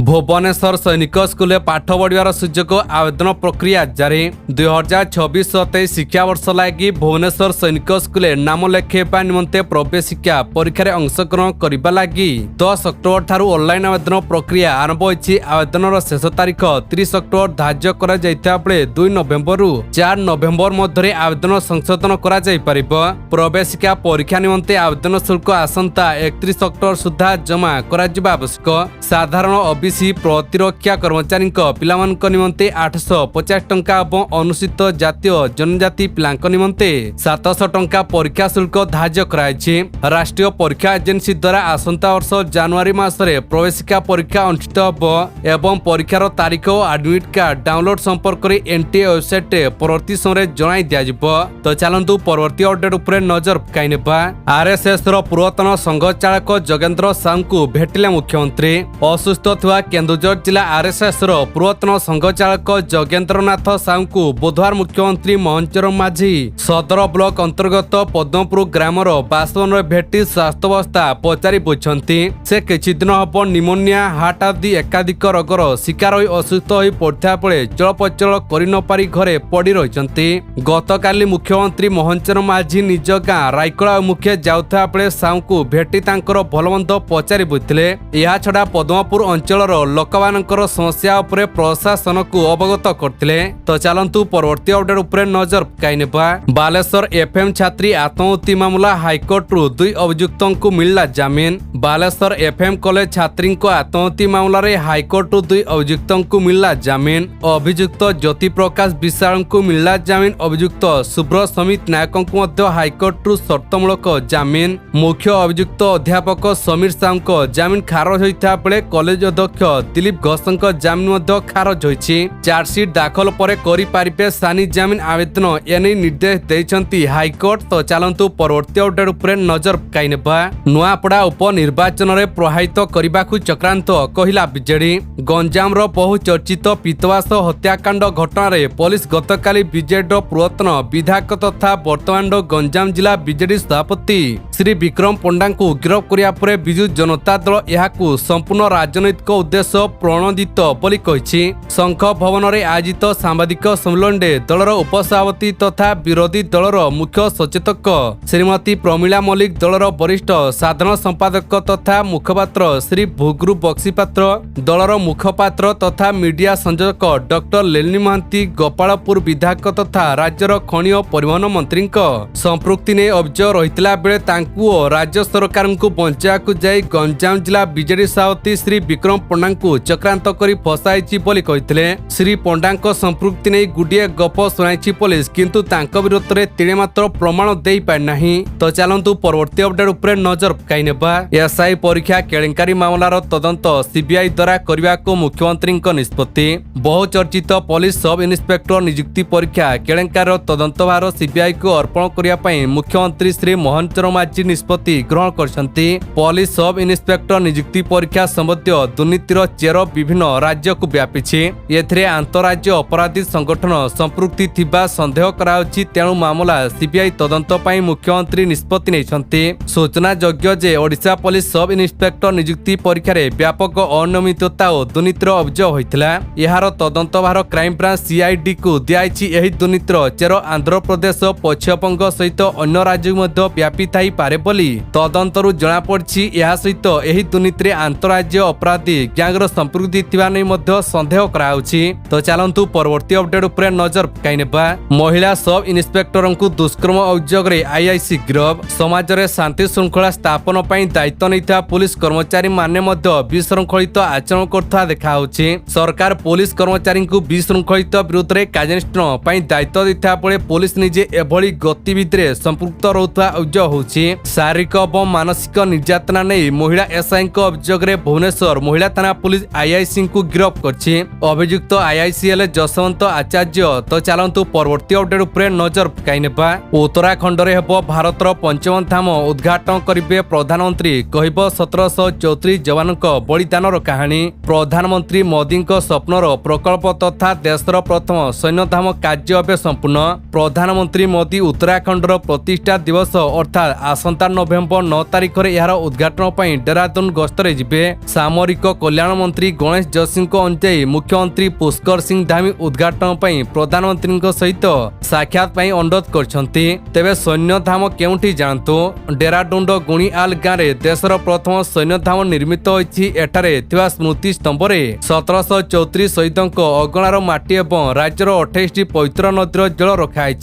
भुवनेश्वर सैनिक स्कूल पाठ पढ़ार सुजोग आवेदन प्रक्रिया जारी 2026-27 शिक्षावर्ष लगी भुवनेश्वर सैनिक स्कूल नाम लेखाइबा निमंते प्रवेशिका परीक्षा रे अंशग्रहण करने लगी 10 अक्टोबर ठारू ऑनलाइन आवेदन प्रक्रिया आरंभ होइछि। आवेदन शेष तारीख 30 अक्टोबर धार्य करा जायता बेले 2 नवेम्बर 4 नवेम्बर मध्य आवेदन संशोधन करा जाय परिबो। प्रवेशिका परीक्षा निमंते आवेदन शुल्क आसंता 31 अक्टोबर सुधा जमा करा जिबा आवश्यक। साधारण ओबीसी प्रतिरक्षा कर्मचारी पिलामानक निमंते 850 टंका और अनुसूचित जातीय जनजाति पिलांक निमंते 700 टंका परीक्षा शुल्क धार्य कराइछि। राष्ट्रीय परीक्षा एजेंसी द्वारा आसंता वर्ष जनवरी मासरे प्रवेशिका परीक्षा अनुष्ठित होबो एवं परीक्षार तारीख और एडमिट कार्ड डाउनलोड संपर्क में एनटीए वेबसाइट परवर्ती समय जणाई दिया जिवो। तो चलंतु परवर्ती अपडेट उपरे नजर पकाई नेबा। आरएसएस रो पूर्वतन संघ चालक जोगेंद्र साहू को भेटिले मुख्यमंत्री। असुस्थ थिबा केन्दुझर जिला आरएसएस रो पूर्वतन संघ चालक जोगेंद्रनाथ साहू को बुधवार मुख्यमंत्री मोहन माझी सदर ब्लॉक अंतर्गत पद्मपुर ग्रामर बासवन भेटी स्वास्थ्यावस्था पचारि बुझंती। से किछि दिन हब निमोनिया हार्ट आदि एकाधिक रोगर शिकार होई असुस्थ होई पड़ता बेले चलप्रचल करि न पारि घरे पड़ी रहिसंती। गतकाली मुख्यमंत्री मोहन माझी निज गाँ रायकड़ा मुख्य जाउथा बेले साहू को भेटी तांकर भलमंद पचारि बुझिले। या छडा पद्मपुर अंचलर लोकमानकर समस्या उपरे प्रशासन को अवगत करथिले। तो चलंतु परवर्ती अपडेट उपरे नजर पकाई नेबा। बालेश्वर एफएम छात्री आत्महत्या मामला हाईकोर्ट रु 2 अभियुक्तों को मिलला जामीन। बालेश्वर एफएम कॉलेज छात्री आत्महत्या मामला रे हाईकोर्ट रु 2 अभियुक्तों को मिलला जामीन। अभियुक्त ज्योति प्रकाश विशाल को मिलला जामीन। अभियुक्त शुभ्र समित नायक को हाईकोर्ट रु शर्तमूलक जामीन। मुख्य अभियुक्त अध्यापक समीर साहू जामीन खारज होता बेले कॉलेज अध्यक्ष दिलीप घोषଙ୍କ जामीन खारज होइछि। चार्जसीट दाखल पर करि पारिबे सानी जामीन आवेदन एने निर्देश दैछंती हाईकोर्ट। तो चलंतु परवर्ती अपडेट उपरे नजर पकाई नेबा। नुआपड़ा उपनिर्वाचन रे प्रभावित करबाकू चक्रांत कहिला बीजेडी। गंजाम रो बहु चर्चित पीतवास हत्याकांड घटना रे पुलिस गतकाली बीजेडी पूर्वतन विधायक तथा वर्तमान गंजाम जिला बीजेडी सभापति श्री विक्रम पंडा को गिरफ्त करिया परे बिजु जनता दल यहाकू संपूर्ण राजनैतिक उद्देश्य प्रणोदित बोली कहिछि। शंख भवन रे आयोजित सांबादिक सम्मेलन दलर उपसभापति तथा विरोधी दलर मुख्य सचेतक श्रीमती प्रमिला मल्लिक दलर वरिष्ठ साधारण संपादक तथा मुखपात्र श्री भुगुरु बक्सीपात्र दलर मुखपात्र तथा मीडिया संयोजक डॉक्टर लेलिनी महांती गोपालपुर विधायक तथा राज्यर खनि और परिवहन मंत्री संपृक्ति ने अभियोग रहितला बेले तांकु राज्य सरकार को बंचाकू जाई गंजाम जिला बीजेडी सभापति श्री विक्रम पंडा को चक्रांत करी फसाइछि बोली कहिथिले। श्री पंडा संपृक्ति नहीं गुडिए गप सुनाइछि पुलिस किंतु तांक विरोध रे तिणे मात्र प्रमाण देई पाइ नाही। तो चलंतु परवर्ती अपडेट उपरे नजर पकाई नेबा। एसआई परीक्षा केलेंकारी मामलार तदंत सीबीआई द्वारा करबा को मुख्यमंत्री निष्पत्ति। बहुचर्चित पुलिस सब इन्स्पेक्टर नियुक्ति परीक्षा केलेंकार तदंत भार सीबीआई को अर्पण करिया पई मुख्यमंत्री श्री मोहन माझी निष्पत्ति ग्रहण करछंती। पुलिस सब इन्स्पेक्टर नियुक्ति परीक्षा संबंधी दुर्नीतिर चेर विभिन्न राज्य को व्यापीछि। एथिरे अंतरराज्य अपराधी संगठन संपृक्ति थिबा संदेह कराउछि। तेणु मामला सीबीआई तदंत पई मुख्यमंत्री निष्पत्ति नेछंती। सूचना योग्य जे ओडिशा पुलिस सब इन्स्पेक्टर नियुक्ति परीक्षा रे व्यापक अनियमितता और दुर्नीतिर अभियोग होइतिला। एहार तदंत भार क्राइम ब्रांच सीआईडी को दियाइछि। एही दुर्नीतिर चेर आंध्र प्रदेश पश्चिमबंग सहित अन्य राज्य मध्ये व्यापी थाई पारे बोली तदंतरु जणा पड़छि। एहा सहित एही दुर्नीति अंतरराज्य अपराधी गैंगर संपृक्ति थिबा नै मध्ये संदेह कराउछि। तो चलंतु परवर्ती अपडेट उपरे नजर पकाई नेबा। महिला सब इन्स्पेक्टर को दुष्कर्म अभियोग रे आईआईसी गिरफ। समाज रे शांति श्रृंखला स्थापन पई दायित्व नैथा पुलिस कर्मचारी माने मध्ये विशृंखलित आचरण करथा देखाउछि। सरकार पुलिस कर्मचारी को विशृंखलित विरुद्ध रे कार्यानुष्ठान पई दायित्व दैथा बेले पुलिस निजे एभली गतिविधि रे संपृक्त रहउथा अभियोग होछि। शारीरिक और मानसिक निर्यातना नै महिला एसआई अभियोग रे भुवनेश्वर महिला थाना पुलिस आईआईसी को गिरफ्त करछि। अभियुक्त आईआईसीएल जसवंत आचार्य। तो चलंतु परवर्ती अपडेट उपरे नजर पकाई नेबा। उत्तराखंड रे हेबो भारतर 55 धाम उद्घाटन करिवे प्रधानमंत्री कहब 1734 जवानक बलिदानर कहानी। प्रधानमंत्री मोदी स्वप्नर प्रकल्प तथा देशर प्रथम सैन्य धाम कार्य एवं संपूर्ण। प्रधानमंत्री मोदी उत्तराखंडर प्रतिष्ठा दिवस अर्थात आसंता नवेम्बर 9 तारिख रे यार उद्घाटन पई देहरादून गस्तरे जिबे। सामरिक कल्याण मंत्री गणेश जोशी अनुଯାयी मुख्यमंत्री पुष्कर सिंह धामी उद्घाटन पर प्रधानमंत्री सहित साक्षात अनुरोध करछंती। तेबे सैन्य धाम केउंठी जानतु। डेराडुन गुणीआल गाँव में देशर प्रथम सैन्य धाम निर्मित होइछि। एठारे थिबा स्मृति स्तंभ रे 1734 शहीदों अगणार माटी एवं राज्यर 28 पवित्र नदीर जल रखाई।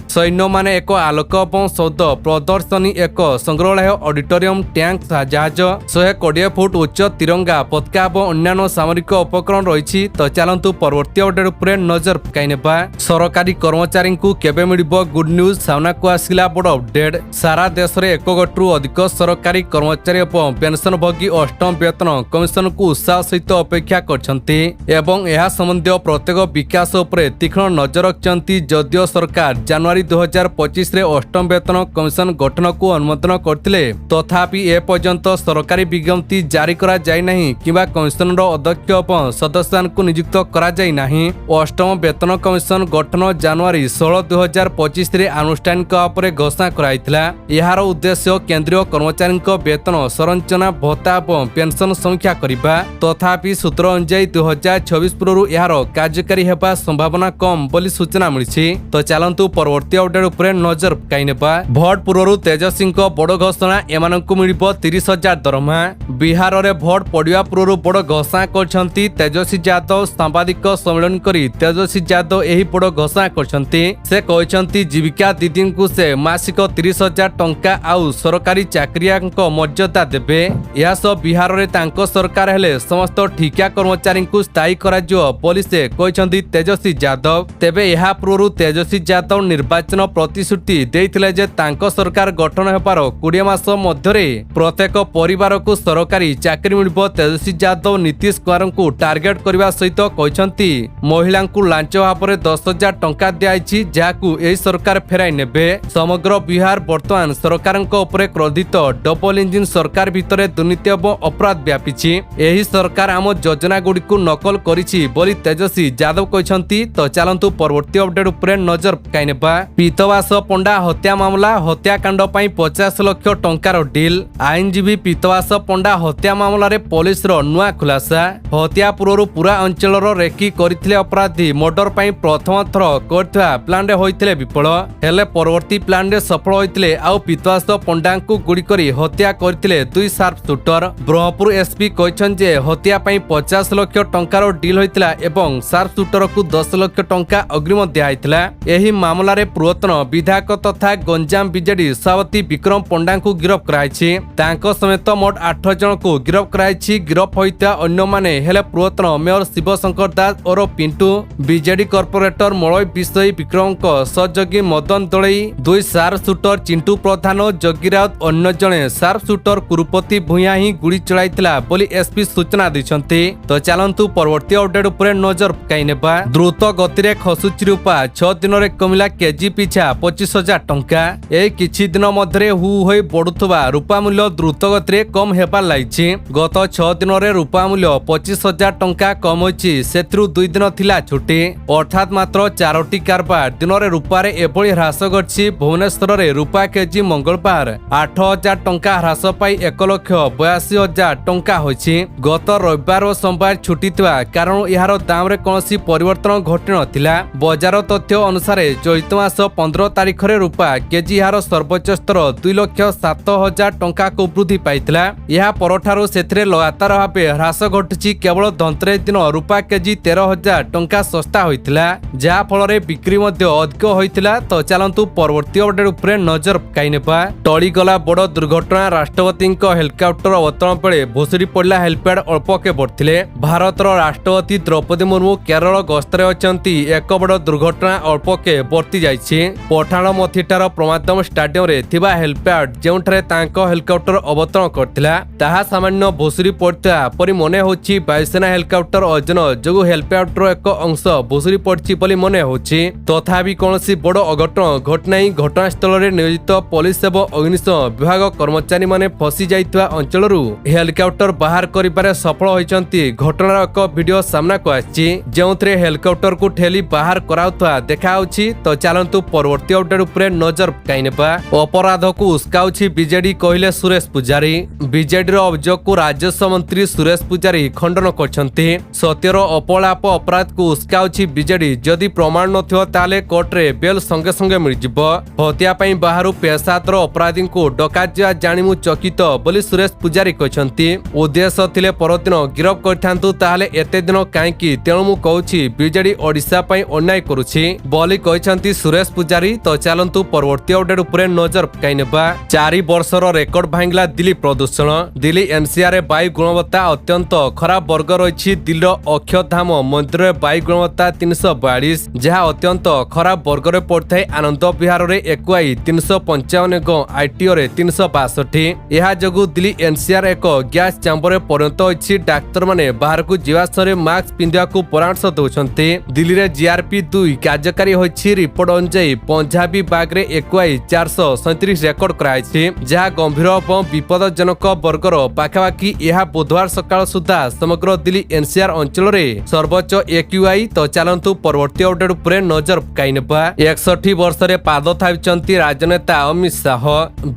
सैन्य माने एक आलोक और सौद प्रदर्शनी, एक संग्रहालय, ऑडिटोरियम, टैंक, जहाज, 120 फुट उच्च तिरंगा पताका और अन्य सामरिक उपकरण रही। तो चलतु परवर्ती अपडेट उपरे नजर पकाई नेबा। सरकारी कर्मचारी को केबे मिलिबो गुड न्यूज सामना को आसिला बड़ अपडेट। सारा देश में 1 कोटी अधिक सरकारी कर्मचारी और पेंशनभोगी अष्टम वेतन कमिशन को उत्साह सहित अपेक्षा करछंती एवं यह संबंधी प्रत्येक विकास उपरे तीक्ष्ण नजर रखिछंती। जदियो सरकार जनवरी 2025 रे अष्टम वेतन कमिशन गठन को अनुमोदन करथिले, तथापि ए पर्यंत सरकारी विज्ञप्ति जारी करा जाय नहीं किबा कमिशन अध्यक्ष और सदस्य को नियुक्त करा जाय नहीं। अष्टम वेतन कमिशन गठन जनवरी 16, 2025 रे आनुष्ठानिक भाव घोषणा कराइथिला। यार उद्देश्य केंद्रीय कर्मचारी वेतन संरचना भत्ता और पेंशन समीक्षा करबा। तथापि सूत्र अनुसार 2026 पूर्व यार कार्यकारी हेबा संभावना कम बोली सूचना मिली। तो चलतु परवर्ती अपडेट उपरे नजर पकाई नेबा। भोट पूर्व तेजस्वी बड़ घोषणा, एमानंकु मिलिबो 30,000 दरमा। बिहार में भोट पड़िया पूर्व बड़ घोषणा करछंती तेजस्वी यादव। सांबादिक सम्मेलन करी तेजस्वी यादव यही बड़ घोषणा करछंती। से कहछंती जीविका दीदी को से मासिक 30,000 टंका आउ सरकारी चाकरिया मर्यादा देबे। या सब बिहार में तांको सरकार हेले समस्त ठिका कर्मचारी को स्थायी कराजियो बोली से कहछंती तेजस्वी यादव। तेबे यह पूर्व तेजस्वी यादव निर्वाचन प्रतिश्रुति देइथिले जे तांको सरकार गठन हेबार 20 मास मध्यरे प्रत्येक परिवार को सरकारी चाकरी मिलिबो। तेजस्वी यादव नीतीश कुमार को टार्गेट करबा सहित कहछंती महिला को लांच भाव में 10,000 टंका दियाइछि, जाकु एही सरकार फेराई नेबे। समग्र बिहार वर्तमान सरकार क्रोधित डबल इंजिन सरकार भितर दुर्नीति और अपराध व्यापीछि। एही सरकार आम योजना गुड़ी को नकल करिछि बोली तेजस्वी यादव कहछंती। तो चलतु परवर्ती अपडेट उपरे नजर पकाई नेबा। पीतवास पंडा हत्या मामला, हत्याकांड पई 50 लाख टंकार डील। आईनजीवी पीतवास पंडा हत्या मामला रे पुलिस रो नुआ खुलासा। हत्या पूर्व पूरा अंचल रेकी करथिले अपराधी मर्डर पई प्रथम थर करथिबा प्लान रे होइथिले विफल, हेले परवर्ती प्लान रे सफल होइथिले। आउ पीतवास पंडा को गुड़ी करी हत्या करथिले 2 शार्प शूटर। ब्रह्मपुर एसपी कहछन जे हत्या पई 50 लाख टंकार डील होइथिला एवं शार्प शूटर को 10 लाख टंका अग्रिम दियाइथिला। एही मामला रे पूर्वतन विधायक तथा गंजाम बीजेडी सभापति विक्रम पंडा को गिरफ कराइछि। तांको समेत मोट 8 जन को गिरफ कराइछि। गिरफ होइता अन्य माने हेले पूर्वतन मेयर शिवशंकर दास और पिंटू, बीजेडी कॉर्पोरेटर मलय विषय विक्रम सहयोगी मदन दलई, 2 शार्प शूटर चिंटू प्रधान, जगी राउत, अन्य जने शार्प शूटर कुरुपति भूया ही गुड़ी चलाइथिला बोली एसपी सूचना दैछंती। तो चलंतु परवर्ती अपडेट उपरे नजर पकाई नेबा। द्रुत गति रे खसुची रूपा 6 दिन रे कमिला केजी पिछा 25,000 टंका। ए किछि दिन मध्यरे हु होई बढ़ुथबा रूपा मूल्य द्रुत गति रे कम हेबा लाइछि। गत 6 दिन रे रूपा मूल्य 25,000 टंका कम होइछि। सेथरु 2 दिन थिला छुटी, अर्थात मात्र 4टी कारबार दिन रे रूपा रे एभଳି ह्रास घटछि। भुवनेश्वर रे रूपा केजी मंगलबार 8,000 टंका ह्रास पाई 1,82,000 टंका होइछि। गत रविवार और सोमवार छुटी थिबा कारण यार दाम रे कोनोसी परिवर्तन घटि नथिला। बजार तथ्य अनुसार चलित मास 15 तारिख रे रूपा केजी यार सर्वोच्च स्तर 2,07,000 टंका को वृद्धि पाइथिला। यह परठारु सेथरे लगातार भाबे ह्रास घटुछि। केवल धनतेरस दिन रूपा केजी 13,000 टंका सस्ता होइथिला, जा फल रे बिक्री मध्य अधिक होइथिला। तो चलंतु परवर्ती अपडेट उपरे नजर पकाई नेबा। टळी गला बड़ दुर्घटना, राष्ट्रपति हेलिकॉप्टर अवतरण बेले भुसुड़ी पड़ला हेलिपैड अल्पके बढ़थिले। भारतर राष्ट्रपति द्रौपदी मुर्मू केरल गस्तरे अछंती। एक बड़ दुर्घटना अल्पके वर्ती जाइछि। पठाण मथिटार प्रमादम स्टाडियम रे थिबा हेलिपैड जेउठारे तांको हेलिकॉप्टर अवतरण करथिला, ताहा सामान्य भुसुड़ी पड़ता परि मने होछि। वायुसेना हेलिकॉप्टर अजन जोगु हेलिपैडर एक अंश भुसुड़ी पड़छि बोली मने होछि। तथापि कोनोसी बड़ अघटन घटनाई। घटनास्थल रे नियोजित पुलिस एवं अग्निशम विभाग कर्मचारी माने फसी जाइतवा अंचलरू हेलिकॉप्टर बाहर करिबारे सफल होइचंती। घटनार एक वीडियो सामना को आछि, जेउथरे हेलिकॉप्टर को ठेली बाहर कराउथवा देखाउछि। तो चलंतु परवर्ती अपडेट उपरे नजर पकाई नेबा। अपराध को उस्काउछि बीजेडी कहिले सुरेश पुजारी। बीजेडी रो अभियोग को राजस्व मंत्री सुरेश पुजारी खंडन करछन्ती। सत्यर अपलाप अपराध को उस्काउछि बीजेडी। जदि प्रमाण नथियो ताले कोर्ट रे बेल संगे संगे मिल जिवो। हत्या पई बाहरु पेशातर अपराधी को डकाजिया जानिमु चकित बोली सुरेश पुजारी कहछन्ती। उद्देश्य थिले परदिन गिरफ करथांतु ताले एते दिन काईकी तेणु मु कहूछि बीजेडी ओडिशा पई अन्याय करूछि बोली कहछन्ती सुरेश पुजारी। तो चलंतु परवर्ती अपडेट उपरे नजर पकाइनेबा। 4 वर्षर रेकर्ड भांगला दिल्ली प्रदूषण। दिल्ली एनसीआर वायु गुणवत्ता अत्यंत खराब वर्ग रही। दिल्ली अक्षरधाम मंदिर में वायु गुणवत्ता 342 जहाँ अत्यंत खराब वर्ग में पड़ता है। आनंद विहार में एक्वाई 355 आईटीओ 362। यह जगु दिल्ली एनसीआर एक गैस चैम्बर में परिणत होती। डाक्तर माने बाहर को जीवा समय मास्क पिंधा को परामर्श दौरान दिल्ली में जीआरपी 2 कार्यकारी होती। रिपोर्ट अनुसार पंजाबी बाग रे एक्वाई 437 रेकर्ड कराई जहाँ गंभीर और विपदजनक वर्गर पाखापाखि यह बुधवार सकाळ सुधा समग्र दिल्ली एनसीआर अंचल में सर्वोच्च एक्यूआई। तो चलंतु परवर्ती अपडेट उपरे नजर पकाइनेबा। 61 वर्ष रे पाद थाइचंती राजनेता Amit Shah.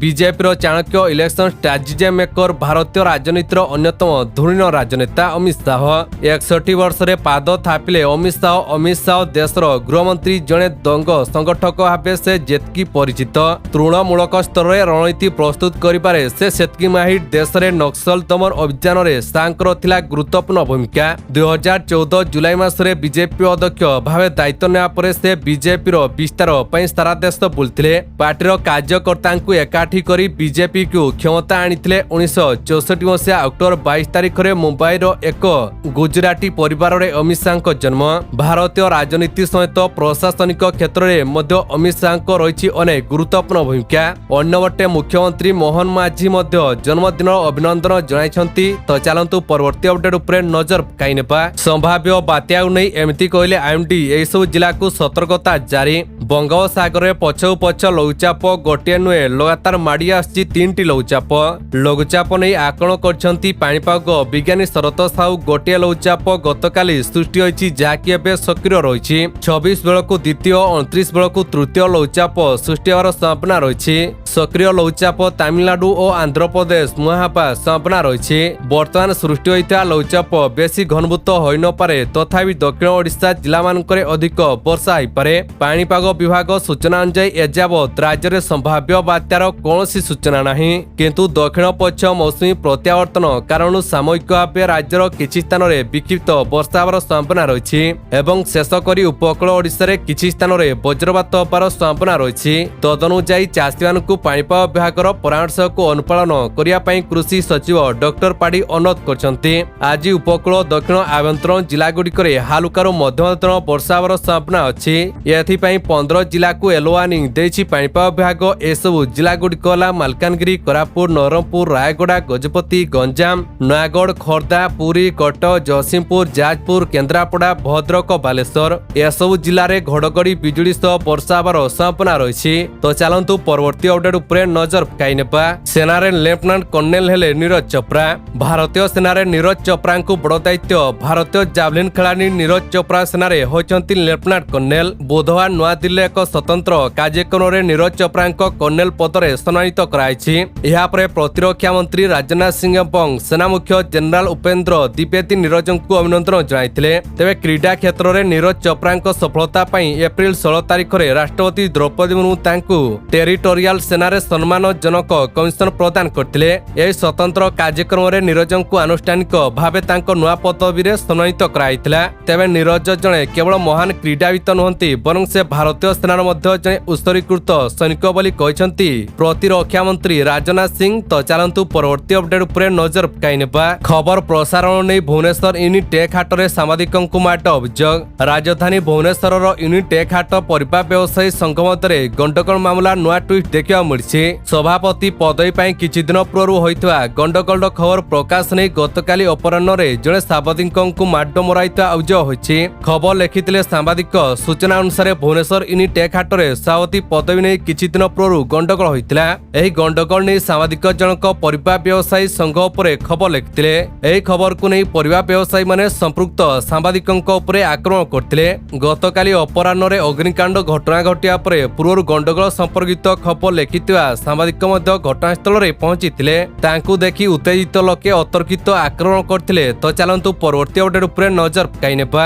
BJP Chanakya election strategy maker भारतीय राजनीतिर अन्यतम धुरीण राजनेता अमित शाह 61 वर्ष रे पाद थापिले। अमित शाह देशर गृहमंत्री जड़े दंग संगठक भाव से जेतकी परिचित। तृणमूलक स्तर में रणनीति प्रस्तुत करिबारे से सेतकी माहिर। देश में नक्सल दमन अभियान में शाहर थिला गुरुत्वपूर्ण भूमिका। 2014 जुलाई मासरे बीजेपी अध्यक्ष भाव दायित्व नेवा परे से बीजेपी विस्तार पई सारा देश बुलथिले। पार्टीर कार्यकर्ता एकाठी करी बीजेपी को क्षमता आनिथिले। 1964 मसीहा अक्टोबर 22 तारिख में मुंबई एक गुजराती परिवार में अमित शाह जन्म। भारतीय राजनीति सहित प्रशासनिक क्षेत्र में मध्य अमित शाह रही अनेक गुरुत्वपूर्ण भूमिका। अन्यपटे मुख्यमंत्री मोहन माझी जन्मदिन अभिनंदन जणाइछन्ती। तो चलंतु परवर्ती अपडेट उपरे नजर पकाइनेबा। संभाव्य बात्या नहीं एमती कहले आईएमडी। एही सब जिला को सतर्कता जारी। बंगोपसागर में पछौ पछ लघुचाप गोटे नुहे लगातार माड़ी आसी 3टी लघुचाप। लघुचाप नहीं आकलन करछन्ती पाणीपाग विज्ञानी शरत साहू। गोटे लघुचाप गतकाली सृष्टि होइछि जाकी एबे सक्रिय रहिछि। 26 बेलकु द्वितीय 29 बेलकु तृतीय लघुचाप सृष्टि होवार संभावना रहिछि। सक्रिय लघुचाप तमिलनाडु और आंध्र प्रदेश मुहांपा संभावना रही। बर्तमान सृष्टि होता लघुचाप बेसी घनभूत हो न पारे तथापि दक्षिण ओडिशा जिला मानकरे अधिक वर्षा होइपारे। पाणीपाग विभाग सूचना अनुसार एजावत राज्य में संभाव्य बात्यार कौनसी सूचना नहीं किंतु दक्षिण पश्चिम मौसुमी प्रत्यावर्तन कारण सामयिक भाव राज्यर किछि स्थान में विक्षिप्त वर्षा होवार संभावना रही एवं शेषकरी उपकूल ओडिशा रे किछि स्थान में वज्रपात होवार संभावना रही। तदनुसार चाषी मानकु पाणीपाग विभाग परामर्श को अनुपालन करिया पई कृषि सचिव डॉक्टर पाड़ी अनुरोध करछन्ती। आज उपकूल दक्षिण आभ्यंतरण जिला गुड़िकरे हालुकारू मध्यम वर्षा होवार संभावना अछि। एथिपई 15 जिला को येलो वार्निंग देछि पाणीपाग विभाग। एसबु जिला गुड़िक होला मालकानगिरी, कोरापुट, नवरंगपुर, रायगड़ा, गजपति, गंजाम, नयागढ़, खोर्धा, पुरी, कटक, जयसिंहपुर, जाजपुर, केन्द्रापड़ा, भद्रक, बालेश्वर। एसबु जिले में घड़घड़ी बिजुली सह वर्षा होवार संभावना रही। तो चलंतु परवर्ती अपडेट उपरे नजर पकाइनेबा। सेनारे लेफ्टिनेंट कर्नेल हेले नीरज चोप्रा। भारतीय सेनारे नीरज चोप्रा को बड़ दायित्व। भारतीय जावलिन खेलाड़ी नीरज चोप्रा सेनारे होचंती लेफ्टिनेंट कर्नेल। बुधवार नवा दिल्ली एक स्वतंत्र कार्यक्रम में नीरज चोप्रा कर्नेल पदरे सम्मानित कराइछि। एहा परे प्रतिरक्षा मंत्री राजनाथ सिंह एवं सेना मुख्य जनरल उपेंद्र द्विवेदी नीरज को अभिनंदन जणाइथिले। तेबे क्रीडा क्षेत्र में नीरज चोप्रा सफलता पई एप्रिल 16 तारिख में राष्ट्रपति द्रौपदी मुर्मू तांकु टेरिटोरियल सेनारे सम्मानजनक कमिशन प्रदान करथिले। एही स्वतंत्र कार्यक्रम में नीरज को आनुष्ठानिक भावे तांको नुआ पदवी रे सम्मानित कराइथिला। तेबे नीरज जणे केवल महान क्रीडावित नुहंती बरं से भारतीय सेनार मध्य जणे उत्सर्गीकृत सैनिक बोली कहछन्ती प्रतिरक्षा मंत्री राजनाथ सिंह। तो चलंतु परवर्ती अपडेट उपरे नजर पकाइनेबा। खबर प्रसारण नै भुवनेश्वर यूनिट टेक हाट रे सामाजिकଙ୍କୁ माट अभियोग। राजधानी भुवनेश्वर यूनिट टेक हाट परिपा व्यवसायी संघ मध्य गंडगोल मामला नुआ ट्विस्ट देखा मिली। सभापति पदवी पर किछि दिन पूर्व होइतवा गंडगोल खबर प्रकाश नहीं गतकाली अपराह्न जड़े सांबादिक माड मराइता अभियोग होइछि। खबर लिखिथिले सांबादिक। सूचना अनुसार भुवनेश्वर ଇନି ଟେକ୍ ହାଟରେ ସଭାପତି ପଦବୀ ନେଇ କିଛି ଦିନ ପୂର୍ବରୁ ଗଣ୍ଡଗୋଳ ହୋଇଥିଲା। ଏହି ଗଣ୍ଡଗୋଳ ନେଇ ସାମ୍ବାଦିକ ଜଣକ ପରିବା ବ୍ୟବସାୟୀ ସଂଘ ଉପରେ ଖବର ଲେଖିଥିଲେ। ଏହି ଖବରକୁ ନେଇ ପରିବା ବ୍ୟବସାୟୀମାନେ ସମ୍ପୃକ୍ତ ସାମ୍ବାଦିକଙ୍କ ଉପରେ ଆକ୍ରମଣ କରିଥିଲେ। ଗତକାଲି ଅପରାହ୍ନରେ ଅଗ୍ନିକାଣ୍ଡ ଘଟଣା ଘଟିବା ପରେ ପୂର୍ବରୁ ଗଣ୍ଡଗୋଳ ସମ୍ପର୍କିତ ଖବର ଲେଖିଥିବା ସାମ୍ବାଦିକ ମଧ୍ୟ ଘଟଣାସ୍ଥଳରେ ପହଞ୍ଚିଥିଲେ। ତାଙ୍କୁ ଦେଖି ଉତ୍ତେଜିତ ଲୋକେ ଅତର୍କିତ ଆକ୍ରମଣ କରିଥିଲେ। ତ ଚାଲନ୍ତୁ ପରବର୍ତ୍ତୀ ଅପଡେଟ୍ ଉପରେ ନଜର ପକାଇ ନେବା।